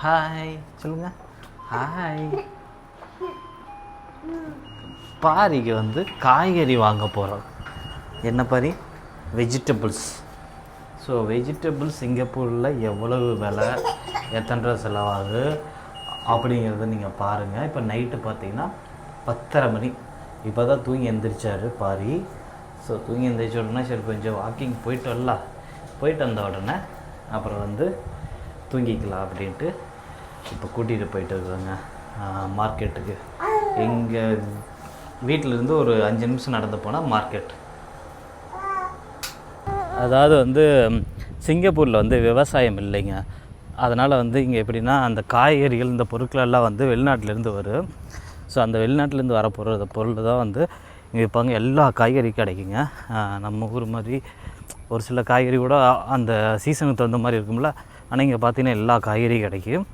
Hi சொல்லுங்க. Hi. பாரிக்கு வந்து காய்கறி வாங்க போகிறோம். என்ன பாரி? வெஜிடபிள்ஸ். ஸோ வெஜிடபிள்ஸ் சிங்கப்பூரில் எவ்வளவு விலை, எத்தனை செலவாகுது அப்படிங்கிறத நீங்கள் பாருங்கள். இப்போ நைட்டு பார்த்தீங்கன்னா 10:30 மணி. இப்போ தான் தூங்கி எந்திரிச்சார் பாரி. ஸோ தூங்கி எந்திரிச்ச உடனே சரி கொஞ்சம் வாக்கிங் போயிட்டு வரலாம், போயிட்டு வந்த உடனே அப்புறம் வந்து தூங்கிக்கலாம் அப்படின்ட்டு இப்போ கூட்டிகிட்டு போயிட்டு இருக்காங்க மார்க்கெட்டுக்கு. எங்கள் வீட்டிலேருந்து ஒரு 5 நிமிஷம் நடந்து போனால் மார்க்கெட். அதாவது வந்து சிங்கப்பூரில் வந்து விவசாயம் இல்லைங்க. அதனால் வந்து இங்கே எப்படின்னா அந்த காய்கறிகள் இந்த பொருட்களெல்லாம் வந்து வெளிநாட்டிலேருந்து வரும். ஸோ அந்த வெளிநாட்டிலேருந்து வர பொருள் தான் வந்து இங்கே வைப்பாங்க. எல்லா காய்கறி கிடைக்குங்க. நம்ம ஊர் மாதிரி ஒரு சில காய்கறி கூட அந்த சீசனுக்கு தகுந்த மாதிரி இருக்கும்ல. ஆனால் இங்கே பார்த்தீங்கன்னா எல்லா காய்கறியும் கிடைக்கும்.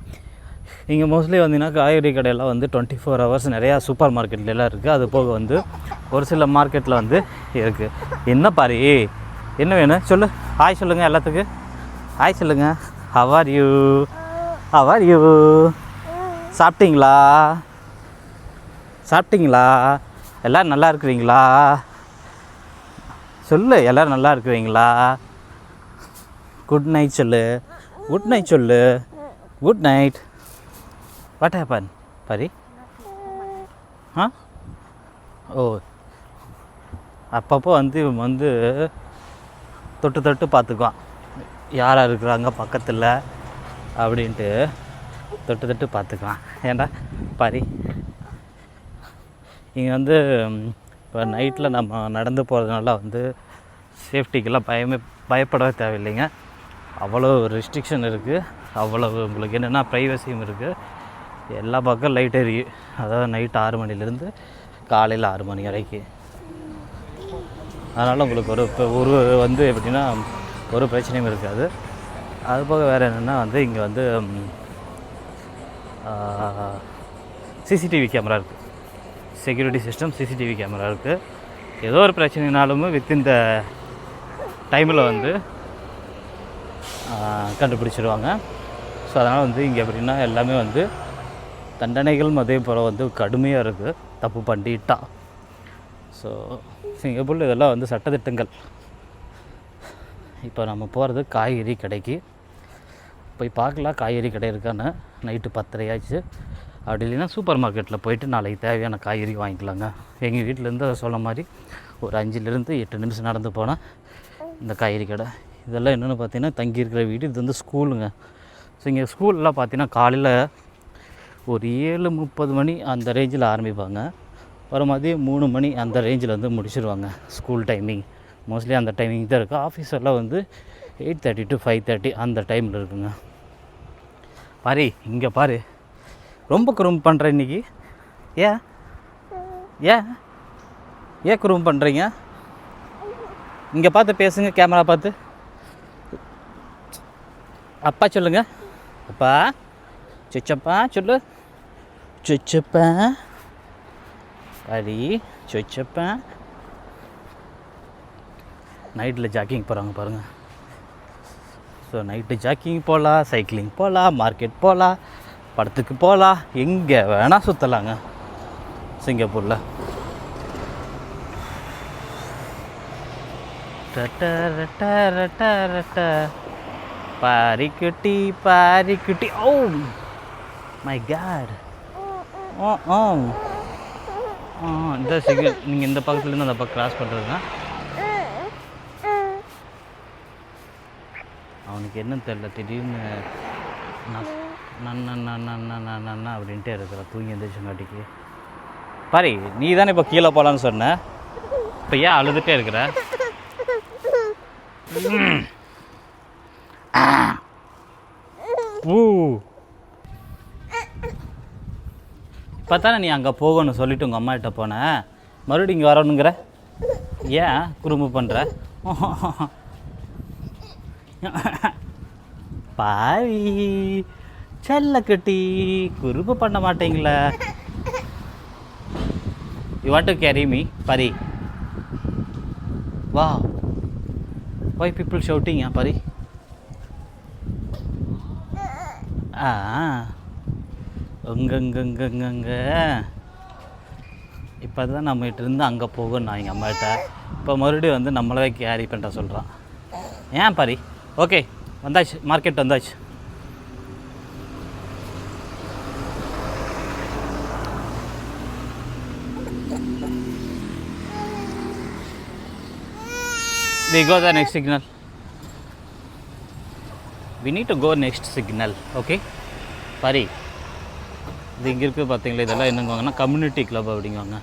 இங்கே மோஸ்ட்லி வந்தீங்கன்னா காய்கறி கடையெல்லாம் வந்து 24 hours நிறையா சூப்பர் மார்க்கெட்லாம் இருக்குது. அது போக வந்து ஒரு சில மார்க்கெட்டில் வந்து இருக்குது. என்ன பாரு, என்ன வேணும் சொல்லு. ஹாய் சொல்லுங்கள் எல்லாத்துக்கு. ஹாய் சொல்லுங்கள். How are you? How are you? சாப்பிட்டீங்களா? சாப்பிட்டீங்களா? எல்லோரும் நல்லா இருக்கிறீங்களா? சொல்லு, எல்லோரும் நல்லா இருக்கிறீங்களா? குட் நைட் சொல்லு. குட் நைட் சொல்லு. Good night. What happen Paari? ஓ, அப்பப்போ வந்து தொட்டு தொட்டு பார்த்துக்குவான் யாராக இருக்கிறாங்க பக்கத்தில் அப்படின்ட்டு தொட்டு தொட்டு பார்த்துக்குவான். ஏன்டா பாரி, இங்கே வந்து இப்போ நைட்டில் நம்ம நடந்து போகிறதுனால வந்து சேஃப்டிக்கெல்லாம் பயப்படவே தேவையில்லைங்க. அவ்வளோ ரெஸ்ட்ரிக்ஷன் இருக்குது. அவ்வளவு உங்களுக்கு என்னென்னா ப்ரைவசியும் இருக்குது. எல்லா பக்கம் லைட் எரியும். அதாவது நைட்டு 6 மணிலேருந்து காலையில் 6 மணி வரைக்கும். அதனால் உங்களுக்கு ஒரு வந்து எப்படின்னா ஒரு பிரச்சனையும் இருக்காது. அது போக வேறு என்னென்னா வந்து இங்கே வந்து சிசிடிவி கேமரா இருக்குது. செக்யூரிட்டி சிஸ்டம் சிசிடிவி கேமரா இருக்குது. ஏதோ ஒரு பிரச்சனைனாலும் வித்தின் த டைமில் வந்து கண்டுபிடிச்சிடுவாங்க. ஸோ அதனால் வந்து இங்கே எப்படின்னா எல்லாமே வந்து தண்டனைகள் அதே போல் வந்து கடுமையாக இருக்குது தப்பு பண்ணிட்டா. ஸோ சிங்கப்பூரில் இதெல்லாம் வந்து சட்டத்திட்டங்கள். இப்போ நம்ம போகிறது காய்கறி கடைக்கு போய் பார்க்கலாம் காய்கறி கடை இருக்கான்னு. நைட்டு 10:30 ஆச்சு. அப்படி இல்லைன்னா சூப்பர் மார்க்கெட்டில் போயிட்டு நாளைக்கு தேவையான காய்கறி வாங்கிக்கலாங்க. எங்கள் வீட்டிலேருந்து அதை சொல்ல மாதிரி ஒரு 5லேருந்து 8 நிமிஷம் நடந்து போனால் இந்த காய்கறி கடை. இதெல்லாம் என்னென்னு பார்த்தீங்கன்னா தங்கியிருக்கிற வீடு. இது வந்து ஸ்கூலுங்க. ஸோ இங்கே ஸ்கூல்லாம் பார்த்தீங்கன்னா காலையில் ஒரு 7:30 மணி அந்த ரேஞ்சில் ஆரம்பிப்பாங்க. ஒரு மதியம் 3 மணி அந்த ரேஞ்சில் வந்து முடிச்சிடுவாங்க ஸ்கூல் டைமிங். மோஸ்ட்லி அந்த டைமிங் தான் இருக்குது. ஆஃபீஸெல்லாம் வந்து 8:30 to 5:30 அந்த டைமில் இருக்குங்க. பாரு இங்கே பாரு, ரொம்ப குறும்பு பண்ணுற இன்றைக்கி. ஏன் ஏன் குறும்பு பண்ணுறீங்க? இங்கே பார்த்து பேசுங்க, கேமரா பார்த்து. அப்பா சொல்லுங்க. அப்பா சொச்சப்பா சொல்லு. சொச்சப்பா பாரி, சொச்சப்பா. நைட்டில் ஜாக்கிங் போகிறாங்க பாருங்கள். ஸோ நைட்டு ஜாக்கிங் போகலாம், சைக்கிளிங் போகலாம், மார்க்கெட் போகலாம், படத்துக்கு போகலாம், எங்கே வேணால் சுற்றலாங்க சிங்கப்பூரில். பாரிக்குட்டி பாரிக்குட்டி. Oh my god. இந்த சிக்னல் நீங்கள் இந்த பக்கத்துலேருந்து அந்த பக்கம் கிராஸ் பண்ணுறதுனா அவனுக்கு என்னன்னு தெரியல. திடீர்னு நான் அப்படின்ட்டே இருக்கிற தூங்கி எந்திரிச்சங்காட்டிக்கு. பாரி நீ தானே இப்போ கீழே போகலான்னு சொன்ன, இப்போ ஏன் அழுதுகிட்டே இருக்கிற? இப்போ தானே நீ அங்கே போகணும்னு சொல்லிவிட்டு உங்கள் அம்மாகிட்ட போனேன், மறுபடியும் இங்கே வரணுங்கிற. ஏன் குறும்பு பண்ணுற? பாரி செல்லக்குட்டி குறும்பு பண்ண மாட்டீங்களா? You want to carry me Pari? வா. Why people shouting, Pari? ஆ அங்கங்கங்கங்க இப்போ தான் நம்மகிட்ட இருந்து அங்கே போகணும் நான் எங்கள் அம்மாகிட்ட. இப்போ மறுபடியும் வந்து நம்மளே கேரி பண்ணுற சொல்கிறான். ஏன் பாரி ஓகே வந்தாச்சு, மார்க்கெட் வந்தாச்சு. We go the next signal. We need to go next signal. Okay Pari இது இங்கே இருக்குது பார்த்தீங்களா, இதெல்லாம் என்னங்குவாங்கன்னா கம்யூனிட்டி கிளப் அப்படிங்குவாங்க.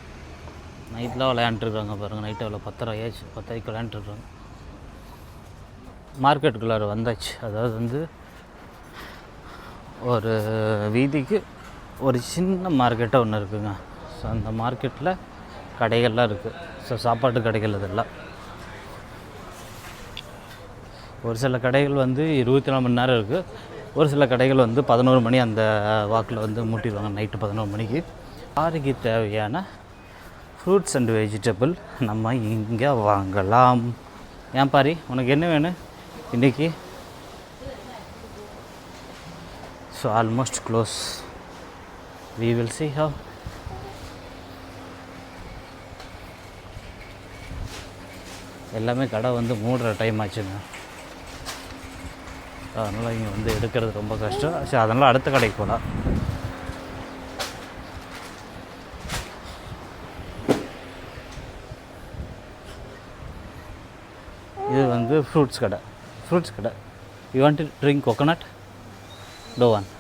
நைட்டில் விளையாண்டுருக்காங்க பாருங்கள். நைட்டு எவ்வளோ 10:30 ஆயிடுச்சு, 10:30 விளையாண்டுருக்காங்க. மார்க்கெட்டுக்குள்ளார வந்தாச்சு. அதாவது வந்து ஒரு வீதிக்கு ஒரு சின்ன மார்க்கெட்டாக ஒன்று இருக்குதுங்க. ஸோ அந்த மார்க்கெட்டில் கடைகள்லாம் இருக்குது. ஸோ சாப்பாட்டு கடைகள் இதெல்லாம். ஒரு சில கடைகள் வந்து 24 மணி நேரம் இருக்குது. ஒரு சில கடைகள் வந்து 11 மணி அந்த வாக்கில் வந்து மூட்டிடுவாங்க. நைட்டு 11 மணிக்கு. ஆறுக்கு தேவையான ஃப்ரூட்ஸ் அண்ட் வெஜிடபிள் நம்ம இங்கே வாங்கலாம். ஏன் பாரி உனக்கு என்ன வேணும் இன்றைக்கி? So almost close. We will see how. எல்லாமே கடை வந்து மூடுற டைம் ஆச்சுங்க. அதனால் இங்கே வந்து எடுக்கிறது ரொம்ப கஷ்டம். சரி அதனால் அடுத்த கடைக்கு போகலாம். இது வந்து ஃப்ரூட்ஸ் கடை. You want to drink coconut? டோவான்.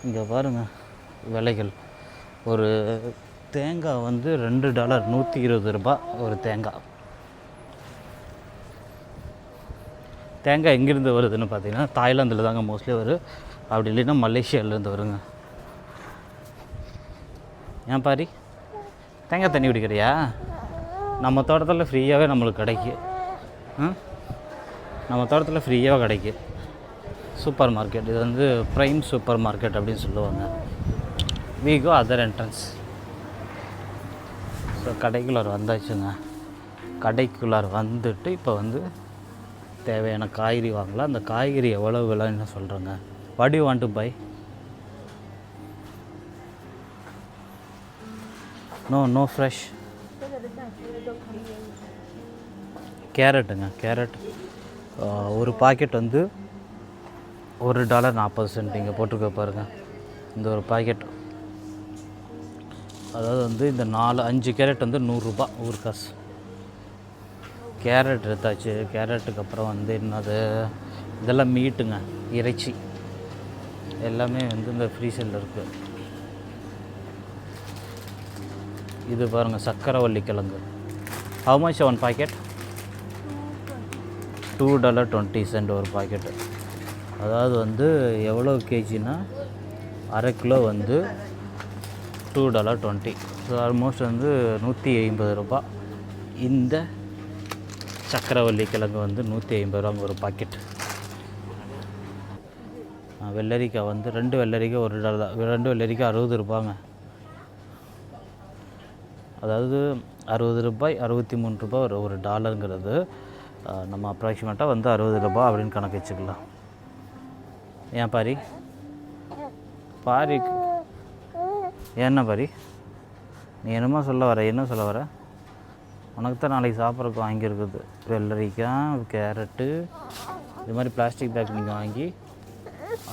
இங்கே பாருங்கள் விலைகள். ஒரு தேங்காய் வந்து $2 120 ரூபா ஒரு தேங்காய். தேங்காய் எங்கேருந்து வருதுன்னு பார்த்தீங்கன்னா தாய்லாந்தில் தாங்க மோஸ்ட்லி வரும். அப்படி இல்லைன்னா மலேசியாவிலேருந்து வருங்க. ஏன் பாரி தேங்காய் தண்ணி குடிக்கிறியா? நம்ம தோட்டத்தில் ஃப்ரீயாகவே நம்மளுக்கு கிடைக்கும். நம்ம தோட்டத்தில் ஃப்ரீயாக கிடைக்கும். Super market. இது வந்து ப்ரைம் சூப்பர் மார்க்கெட் அப்படின்னு சொல்லுவாங்க. we go other entrance. So கடைக்குள்ளார வந்தாச்சுங்க. கடைக்குள்ளார வந்துட்டு இப்போ வந்து தேவையான காய்கறி வாங்கலாம். அந்த காய்கறி எவ்வளோ விலைன்னு சொல்கிறேங்க. What you want to buy? No fresh. கேரட்டுங்க. கேரட் ஒரு பாக்கெட் வந்து $1.40 இங்கே போட்டிருக்க பாருங்கள். இந்த ஒரு பாக்கெட் அதாவது வந்து இந்த 4-5 கேரட் வந்து 100 ரூபா ஒரு காசு. கேரட் எடுத்தாச்சு. கேரட்டுக்கு அப்புறம் வந்து என்னது இதெல்லாம் மீட்டுங்க, இறைச்சி எல்லாமே வந்து இந்த ஃப்ரீசரில் இருக்குது. இது பாருங்கள் சக்கரவள்ளி கிழங்கு. How much one packet? $2.20 ஒரு பாக்கெட்டு. அதாவது வந்து எவ்வளோ கேஜினா அரை கிலோ வந்து $2.20. ஸோ ஆல்மோஸ்ட் வந்து 150 ரூபா. இந்த சக்கரவள்ளி கிழங்கு வந்து 150 ரூபாங்க ஒரு பாக்கெட். வெள்ளரிக்காய் வந்து 2 வெள்ளரிக்காய் $1. 2 வெள்ளரிக்காய் 60 ரூபாங்க. அதாவது 60 ரூபாய் 63 ரூபாய் ஒரு டாலருங்கிறது நம்ம அப்ராக்சிமேட்டாக வந்து 60 ரூபாய் அப்படின்னு கணக்கு வச்சுக்கலாம். ஏன் பாரி என்ன பாரி நீ என்னமோ சொல்ல வர? என்ன சொல்ல வர? உனக்கு தான் நாளைக்கு சாப்பிட்றதுக்கு வாங்கியிருக்குது. வெள்ளரிக்காய், கேரட்டு, இது மாதிரி பிளாஸ்டிக் பேக் நீங்கள் வாங்கி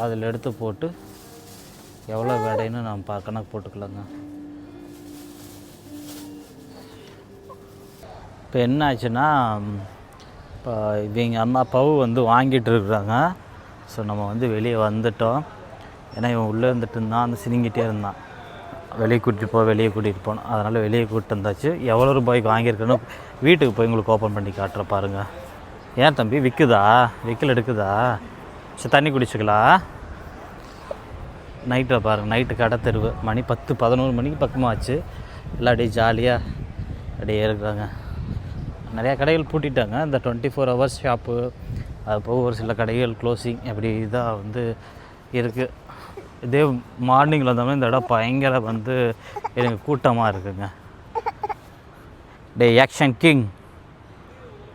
அதில் எடுத்து போட்டு எவ்வளோ விடைன்னு நம்ம கணக்கு போட்டுக்கலாங்க. இப்போ என்ன ஆச்சுன்னா இப்போ இவங்க அம்மா அப்பாவும் வந்து வாங்கிட்டு இருக்கிறாங்க. ஸோ நம்ம வந்து வெளியே வந்துட்டோம். ஏன்னா இவன் உள்ளே இருந்துட்டு இருந்தான், அந்த சினிங்கிட்டே இருந்தான். வெளியே கூட்டிகிட்டு போனோம். அதனால் வெளியே கூப்பிட்டு வந்தாச்சு. எவ்வளோ ரூபாய்க்கு வாங்கியிருக்கேன்னு வீட்டுக்கு போய் உங்களுக்கு ஓப்பன் பண்ணி காட்டுற பாருங்கள். ஏன் தம்பி விற்குதா? விற்கல் எடுக்குதா? சரி தண்ணி குடிச்சிக்கலாம். நைட்டில் பாருங்கள், நைட்டு கடை தெருவு மணி 10-11 மணிக்கு பக்கமாக ஆச்சு. எல்லாம் அப்படியே ஜாலியாக அப்படியே இருக்கிறாங்க. நிறையா கடைகள் பூட்டிட்டாங்க. இந்த 24 ஹவர்ஸ் ஷாப்பு அது போக ஒரு சில கடைகள் க்ளோசிங் அப்படி இதாக வந்து இருக்குது. இதே மார்னிங்கில் வந்தோம்னா இந்த இடம் பயங்கர வந்து எனக்கு கூட்டமாக இருக்குங்க. டே ஆக்ஷன் கிங்,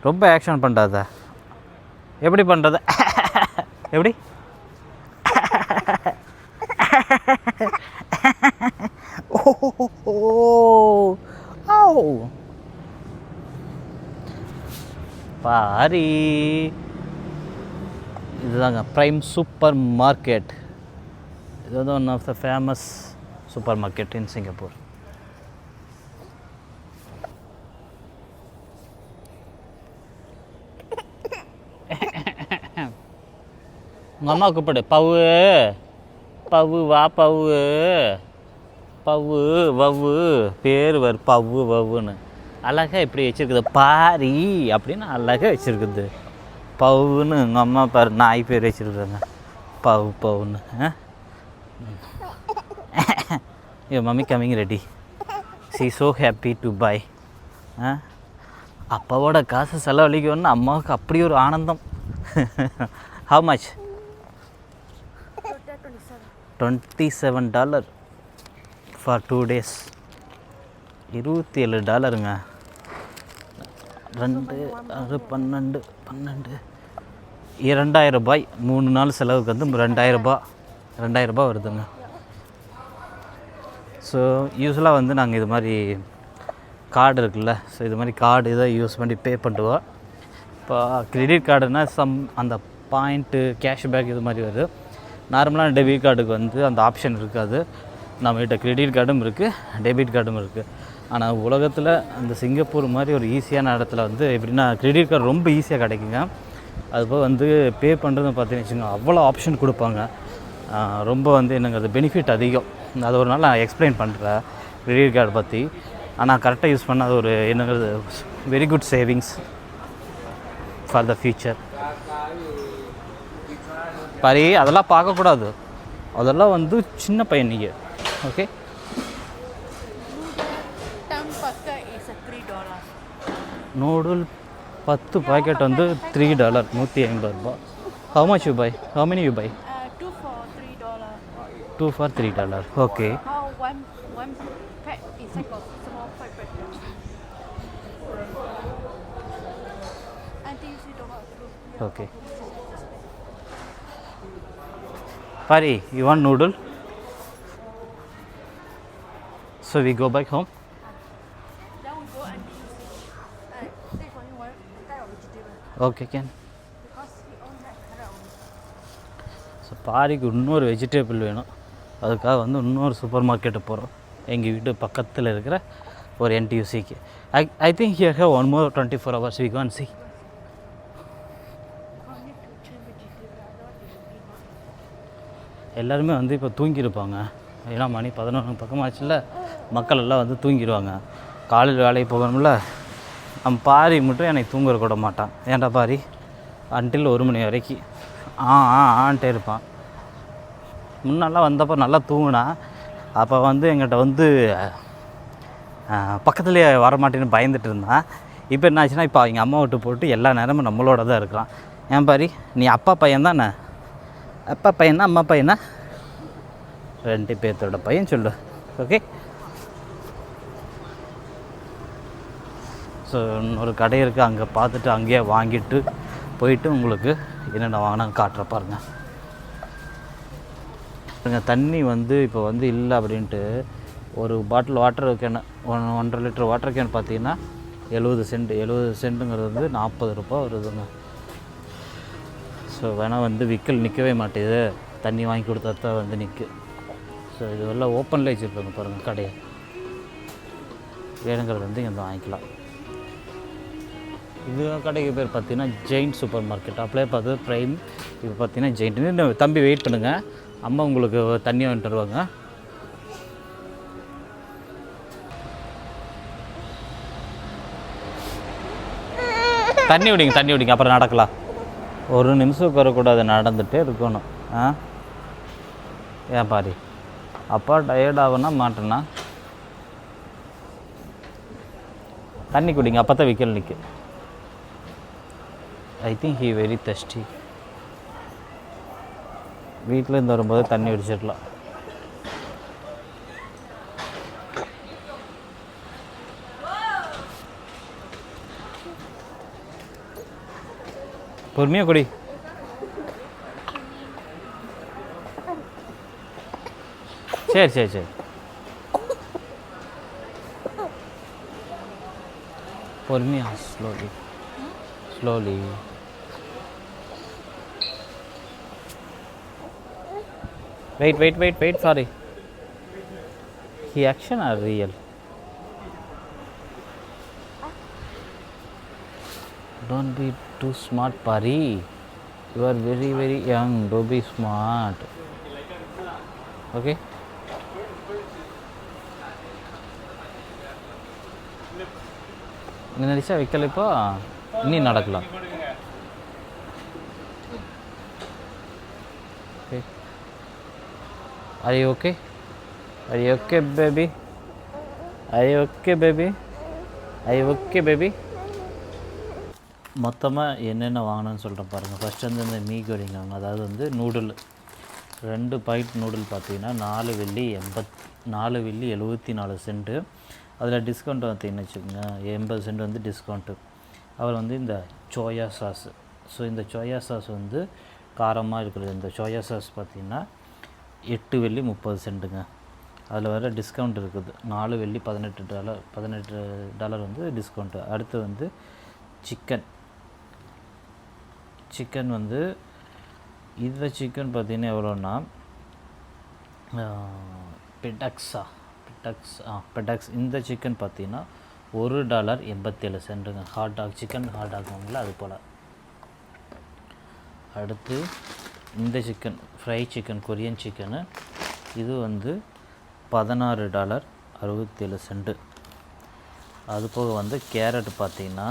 ரொம்ப ஆக்ஷன் பண்ணுறாத. எப்படி பண்ணுறத? எப்படி பாரி இதுதாங்க ப்ரைம் சூப்பர் மார்க்கெட். இது வந்து one of the famous supermarket in Singapore. உங்கள் அம்மா கூப்பிடு, பவு பவு வா பவு பவு வவ்வு பேர் வர் பவு வவ்வுன்னு அழகாக எப்படி வச்சுருக்குது பாரி அப்படின்னு அழகாக வச்சுருக்குது. பவுன்னு உங்கள் அம்மா பாரு நாய் பேர் வச்சுருக்காங்க பவு பவுன்னு. Yo mummy coming ready. She so happy to buy. அப்பாவோட காசு செலவழிக்கணும்னு அம்மாவுக்கு அப்படி ஒரு ஆனந்தம். How much? $27 for 2 days. $27ங்க. 2 6 12 12 $2000. 3 நாள் செலவுக்கு வந்து $2000 வருதுங்க. ஸோ யூஸ்வலாக வந்து நாங்கள் இது மாதிரி கார்டு இருக்குல்ல, ஸோ இது மாதிரி கார்டு இதை யூஸ் பண்ணி பே பண்ணுவோம். இப்போ கிரெடிட் கார்டுனால் அந்த பாயிண்ட்டு கேஷ்பேக் இது மாதிரி வருது. நார்மலான டெபிட் கார்டுக்கு வந்து அந்த ஆப்ஷன் இருக்காது. நம்மகிட்ட கிரெடிட் கார்டும் இருக்குது, டெபிட் கார்டும் இருக்குது. ஆனால் உலகத்தில் அந்த சிங்கப்பூர் மாதிரி ஒரு ஈஸியான இடத்துல வந்து எப்படின்னா கிரெடிட் கார்டு ரொம்ப ஈஸியாக கிடைக்குங்க. அதுபோல் வந்து பே பண்ணுறதுன்னு பார்த்தீங்கன்னு வச்சுக்கோங்க, அவ்வளோ ஆப்ஷன் கொடுப்பாங்க. ரொம்ப வந்து என்னங்கிறது பெனிஃபிட் அதிகம். அது ஒரு நாள் நான் எக்ஸ்பிளைன் பண்ணுறேன் கிரெடிட் கார்டு பற்றி. ஆனால் கரெக்டாக யூஸ் பண்ண அது ஒரு என்னங்கிறது very good savings for the future. Pari அதெல்லாம் பார்க்கக்கூடாது, அதெல்லாம் வந்து சின்ன பையன் நீங்கள். ஓகே நூடுல் 10 பாக்கெட் வந்து $3 $150. How much you buy? How many you buy? 2 for $3. Okay. One pack is like a small packet. Until you don't have to. Okay. Pari, you want noodle? So we go back home. Then we go and take only one kind of vegetable. Okay, can. Because we only have carrot only. So பாரிக்கு இன்னொரு vegetable வேணும். அதுக்காக வந்து இன்னொரு super market போகிறோம், எங்கள் வீட்டு பக்கத்தில் இருக்கிற ஒரு NTUCக்கு. I think here have one more 24 hours we go and see. எல்லாருமே வந்து இப்போ தூங்கியிருப்பாங்க. ஏன்னா மணி 11 பக்கமாச்சுல, மக்கள் எல்லாம் வந்து தூங்கிடுவாங்க. காலையில் வேலைக்கு போகணும்ல. நம்ம பாரி மட்டும் என்னை தூங்க கூட மாட்டான். ஏன்டா பாரி அன்டில் 1 மணி வரைக்கும் ஆன்ட்டே இருப்பான். முன்னெல்லாம் வந்தப்போ நல்லா தூங்கினா. அப்போ வந்து எங்கிட்ட வந்து பக்கத்துலேயே வரமாட்டேன்னு பயந்துட்டு இருந்தான். இப்போ என்ன ஆச்சுன்னா, இப்போ அவங்க அம்மா விட்டு போட்டு எல்லா நேரமும் நம்மளோட தான் இருக்கிறான். ஏன் பாரி நீ அப்பா பையன் தானே? அப்பா பையனா அம்மா பையனா? 2 பேர்த்தோட பையன் சொல்லு. ஓகே. ஸோ ஒரு கடை இருக்குது, அங்கே பார்த்துட்டு அங்கேயே வாங்கிட்டு போயிட்டு உங்களுக்கு என்னென்ன வாங்கினா காட்டுற பாருங்க. தண்ணி வந்து இப்போ வந்து இல்லை அப்படின்ட்டு ஒரு bottle water can 1.5 litre water can பார்த்தீங்கன்னா 70 சென்ட்டுங்கிறது வந்து ₹40 வருதுங்க. ஸோ வேணால் வந்து விக்கல் நிற்கவே மாட்டேது, தண்ணி வாங்கி கொடுத்தா தான் வந்து நிற்கு. ஸோ இது எல்லாம் ஓப்பனில் வச்சுருப்பாங்க பாருங்கள் கடையை. வேணுங்கிறது வந்து இங்கே வாங்கிக்கலாம். இது கடைக்கு பேர் பார்த்தீங்கன்னா ஜெயின் சூப்பர் மார்க்கெட். அப்படியே பார்த்து ப்ரைம். இப்போ பார்த்தீங்கன்னா ஜெயின். தம்பி வெயிட் பண்ணுங்கள், அம்மா உங்களுக்கு தண்ணி வாங்கிட்டு வருவாங்க. தண்ணி விடிங்க அப்புறம் நடக்கலாம். 1 நிமிஷம் வரக்கூடாது, நடந்துகிட்டே இருக்கணும். ஏன் பாரு அப்பா டயர்ட் ஆகுனா மாட்டேன்னா தண்ணி குடிங்க, அப்போ தான் விக்கல் நிற்கு. I think he very tasty. வீட்டில் இருந்து வரும்போது தண்ணி அடிச்சிடலாம். பொறுமையாக குடி. சரி சரி சரி பொறுமையா slowly slowly wait sorry he action are real don't be too smart pari you are very young don't be smart okay நீ நினச்சா வைக்கல இப்போ இனி நடக்கலாம் okay are you okay are you okay baby are you okay baby are you okay baby மொத்தமாக என்னென்ன வாங்கணும்னு சொல்கிறேன் பாருங்கள். ஃபஸ்ட்டு வந்து இந்த மீ கோரிங் வாங்க, அதாவது வந்து நூடுல் 2 பாக்கெட் நூடுல் பார்த்தீங்கன்னா 4 வெள்ளி 74 சென்ட்டு. அதில் டிஸ்கவுண்ட் பார்த்தீங்கன்னு வச்சுக்கோங்க 80 சென்ட் வந்து டிஸ்கவுண்ட்டு. அப்புறம் வந்து இந்த சோயா சாஸ். ஸோ இந்த சோயா சாஸ் வந்து காரமாக இருக்கிறது. இந்த சோயா சாஸ் பார்த்திங்கன்னா 8 வெள்ளி 30 சென்ட்டுங்க. அதில் வர டிஸ்கவுண்ட் இருக்குது. 4 வெள்ளி $18 வந்து டிஸ்கவுண்ட்டு. அடுத்து வந்து சிக்கன் வந்து இந்த சிக்கன் பார்த்திங்கன்னா எவ்வளோன்னா பெடாக்ஸ் இந்த சிக்கன் பார்த்திங்கன்னா $1.87 hot dog chicken hot dog வாங்கல அது போல். அடுத்து இந்த chicken fry chicken Korean chicken இது வந்து $16.67. அது போக வந்து கேரட் பார்த்திங்கன்னா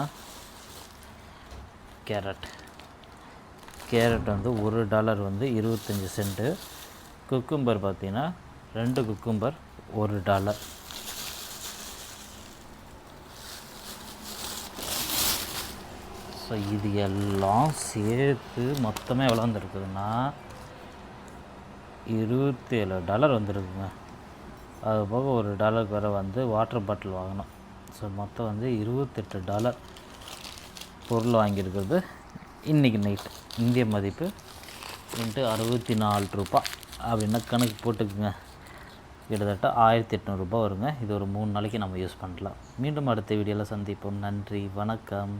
கேரட் வந்து $1 வந்து 25 சென்ட்டு. குக்கும்பர் பார்த்திங்கன்னா 2 குக்கும்பர் $1. ஸோ இது எல்லாம் சேர்த்து மொத்தமே எவ்வளோ வந்துருக்குதுன்னா $27 வந்துருக்குங்க. அது போக $1 வரை வந்து வாட்டர் பாட்டில் வாங்கினோம். ஸோ மொத்தம் வந்து $28 பொருள் வாங்கியிருக்கிறது. இன்றைக்கி நைட் இந்திய மதிப்பு $64 அப்படின்னா கணக்கு போட்டுக்குங்க. கிட்டத்தட்ட $1800 வருங்க. இது ஒரு 3 நாளைக்கு நம்ம யூஸ் பண்ணலாம். மீண்டும் அடுத்த வீடியோவில் சந்திப்போம். நன்றி, வணக்கம்.